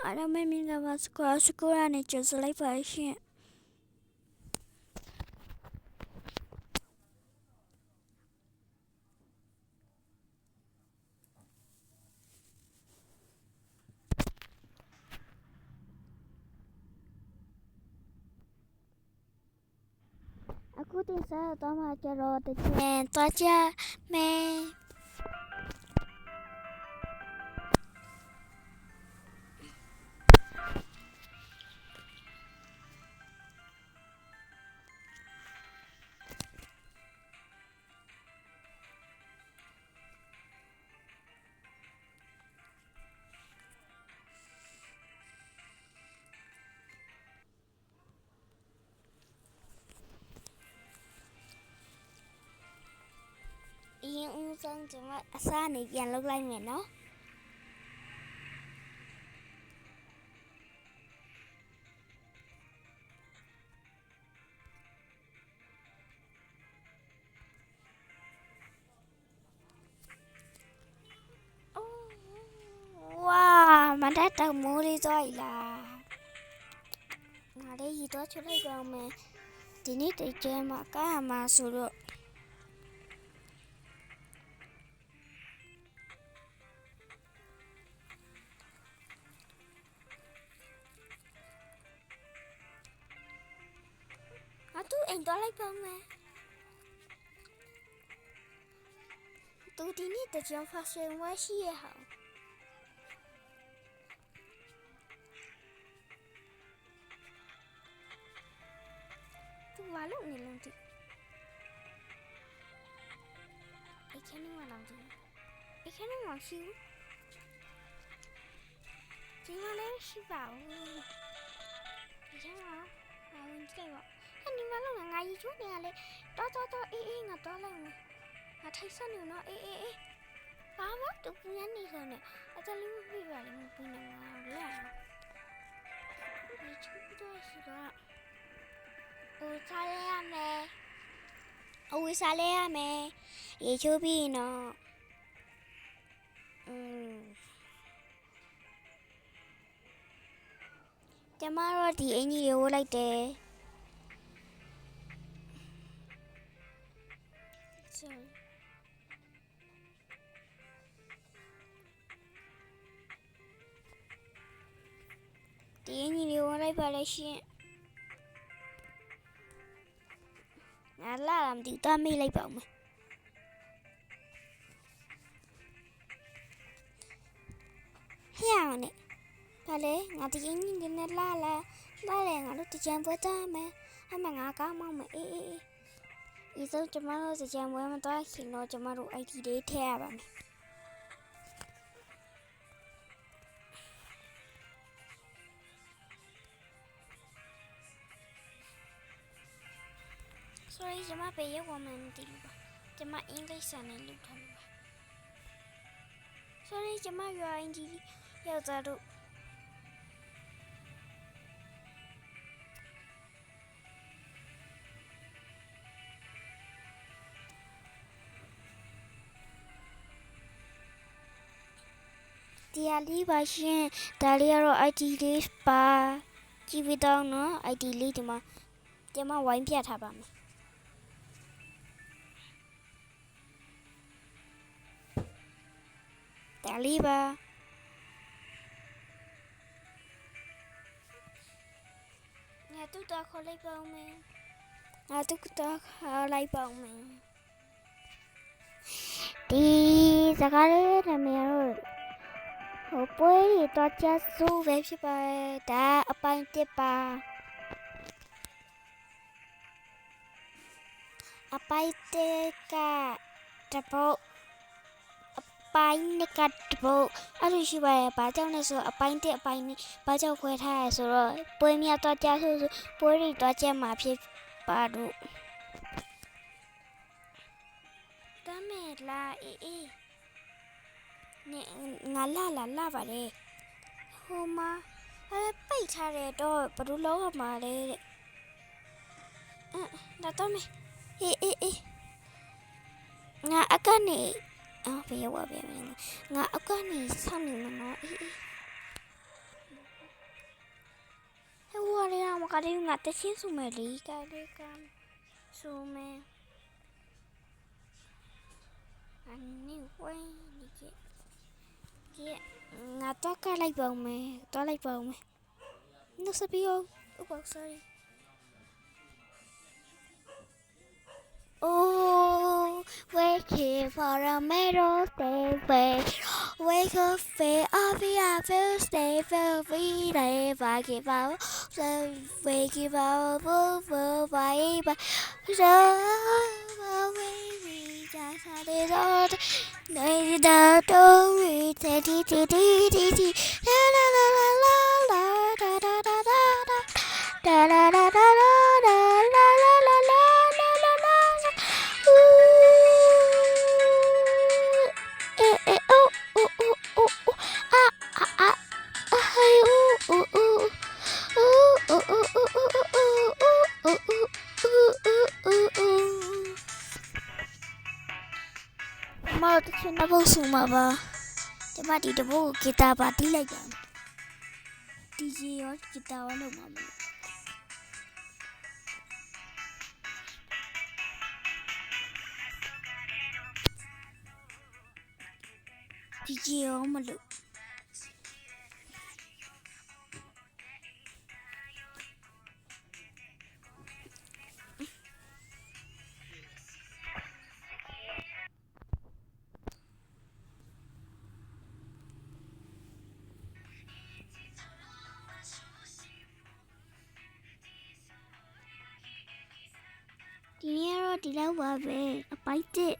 အားလုံးပဲမင်္ဂလာပါစကူရနေကြိုလိုက်ပါရှင်အခုတင်ဆက်တော့မှကျတော့တကယ်တော့ကြမယ်အရင်ဦးဆုံးကျွန်မအစားနေပြန်လုပ်လိုက်မယ်နော်ဝါမတတ်တော့မိုးလေးသွားလာငါလေးရီတော့ချလိုက်ကြအောင်မယ်ဒီနေ့တကယ်မှကားမှာဆိုတော့သူအိမ်တော့လိုက်ပါမယ်သူဒီနေ့တကြံဖာရှင်ဝါရှိရဟောင်းသူဘာလို့နေလုံးတိအခန်းမှာလောင်တယ်အခန်းမှာရှိဘူးဒီမှာလည်းရှိပါဘူးအခန်းမှာဝင်ကြည့်ပါဒီမှာလုံးငါရီချိုးနေရလေတော့အေးငါတော့လိုက်မယ်ငါထိုက်စနေနော်အေးဘာမှတူပြင်းနေဆိုနေအတလေးမပြပါလေမပြနေငါလဲဒီချိုးတော့ရှိတော့စားလဲရမယ်အဝေးစားလဲရမယ်ရေချိုးပြီးနော်ကျမတို့ဒီအင်ကြီးကိုလိုက်တယ်ဒီအင်ကြီးကိုလိုက်ပါလေရှင်ငါလာမသိတော့မေးလိုက်ပါဦးမယ်ဟဲ့အောင်နေဘာလဲငါဒီအင်ကြီးနဲ့လာလေငါတို့တကြံပွဲသားမယ်အမငါကောင်းမောင်းမယ်အေးဒီဆုံးကျမတို့တကြံပွဲမတော်ခင်တော့ကျမတို့ IT လေးထည့်ရပါမယ်sorry ကျမပေးရဝမန်တီပါကျမအင်္ဂလိပ်စာနဲ့လုပ်ထားလို့ပါ sorry ကျမရွာအင်ဂျီရောက်သားတို့တရားလေးပါရှင်ဒါလေးကတော့ IT လေးပါကြည့်ပြီးတော့နော် IT လေးဒီမှာကျမဝိုင်းပြထားပါမယ်ဒါလေးပါငါတူတာခေါ်လိုက်ပါဦးမယ်ငါတူတာခေါ်လိုက်ပါဦးမယ်ဒီစကားလေးနဲ့မရတော့ဟိုပွဲရီတော့ကျဆိုးပဲဖြစ်ပါတယ်ဒါအပိုင်းတစ်ပါအပိုင်းတစ်ကတပုတ်အပိုင်းနှစ်ကတပုတ်အဲ့လိုရှိပါတယ်ဘာကြောင့်လဲဆိုအပိုင်းတစ်အပိုင်းနှစ်ဘာကြောင့်ခွဲထားရဆိုတော့ပွဲမြတ်တော့ကျဆိုးပွဲရီတော့ကျမှာဖြစ်ပါတော့တမဲလာအေးနေငါလာပါလေဟိုမှာပိတ်ထားတယ်တော့ဘယ်လိုလုပ်ရမှာလဲတဲ့ဒါတော့မေအေးငါအကနေဘေးရောက်ပါဗျာငါအကနေဆောင်းနေမှာနော်အေး လေးငါတချင်းစုမယ်လေကလေးကစုမယ်အနည်းဝိုင်းဒီကငါတော့ကလိုက်ပါဦးမယ်တော့လိုက်ပါဦးမယ်no sabía oh sorry oh waiting for a middle stay wake up fair off I feel stay feel free day I give out so wake up over by so away we just had it all they don't read la la la la la da da da da da da da da da da la la la la la la la oh oh oh oh oh ah ah ah hey oh oh oh oh oh oh ohမတချင်တော့ဘူးဆိုမှာပါဒီမှာဒီတဘူဂီတာပါတီးလိုက်ပါ DJ ရောဂီတာရောလုပ်မှာမလို့ DJ ရောမလို့ဒီနေ့တော့ဒီလောက်ပါပဲအပိုက်တစ်